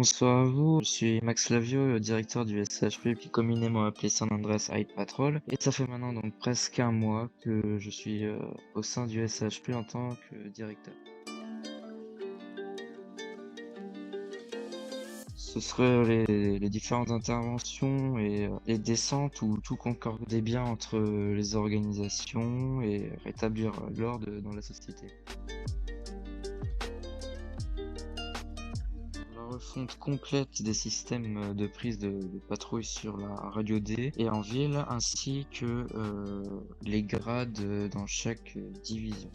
Bonsoir à vous, je suis Max Lavio, directeur du SHP, puis communément appelé San Andreas High Patrol. Et ça fait maintenant donc presque un mois que je suis au sein du SHP en tant que directeur. Ce seraient les différentes interventions et les descentes où tout concordait bien entre les organisations et rétablir l'ordre dans la société. La refonte complète des systèmes de prise de patrouille sur la radio D et en ville, ainsi que les grades dans chaque division.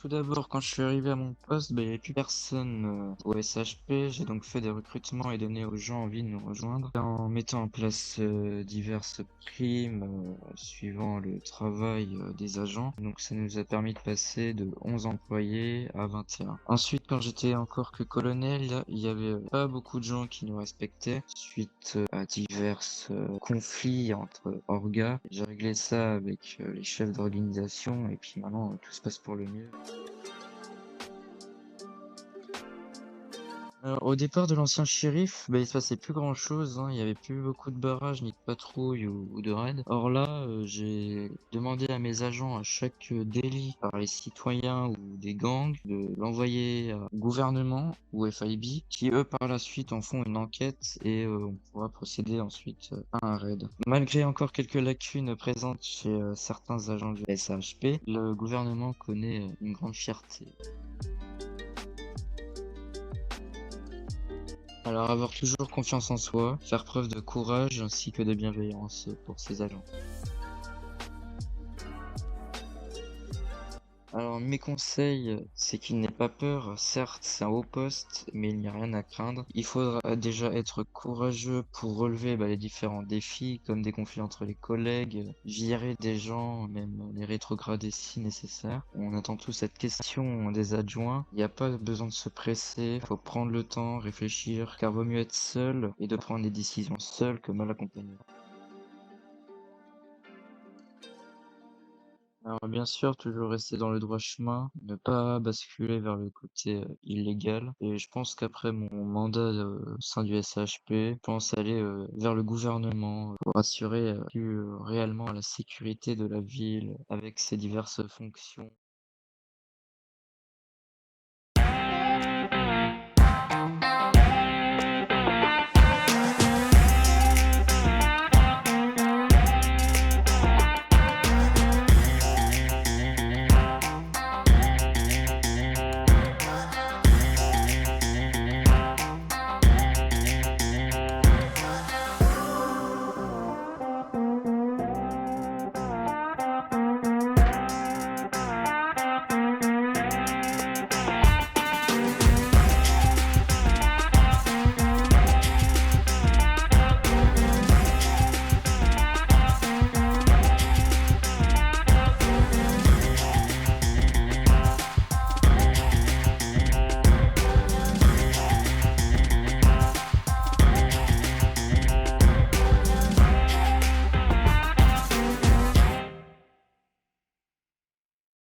Tout d'abord, quand je suis arrivé à mon poste, il n'y avait plus personne au SHP. J'ai donc fait des recrutements et donné aux gens envie de nous rejoindre en mettant en place diverses primes suivant le travail des agents. Donc ça nous a permis de passer de 11 employés à 21. Ensuite, quand j'étais encore que colonel, il y avait pas beaucoup de gens qui nous respectaient suite à divers conflits entre orgas. J'ai réglé ça avec les chefs d'organisation et puis maintenant tout se passe pour le mieux. Au départ de l'ancien shérif, il se passait plus grand-chose, hein. Il y avait plus beaucoup de barrages, ni de patrouilles ou de raids. Or là, j'ai demandé à mes agents à chaque délit par les citoyens ou des gangs de l'envoyer au gouvernement ou FIB, qui eux par la suite en font une enquête et on pourra procéder ensuite à un raid. Malgré encore quelques lacunes présentes chez certains agents du SHP, le gouvernement connaît une grande fierté. Alors avoir toujours confiance en soi, faire preuve de courage ainsi que de bienveillance pour ses agents. Alors mes conseils, c'est qu'il n'ait pas peur. Certes, c'est un haut poste, mais il n'y a rien à craindre. Il faudra déjà être courageux pour relever les différents défis, comme des conflits entre les collègues, virer des gens, même les rétrograder si nécessaire. On attend tous cette question des adjoints. Il n'y a pas besoin de se presser, faut prendre le temps, réfléchir, car vaut mieux être seul et de prendre des décisions seul que mal accompagné. Alors bien sûr, toujours rester dans le droit chemin, ne pas basculer vers le côté illégal. Et je pense qu'après mon mandat au sein du SHP, je pense aller vers le gouvernement pour assurer plus réellement la sécurité de la ville avec ses diverses fonctions.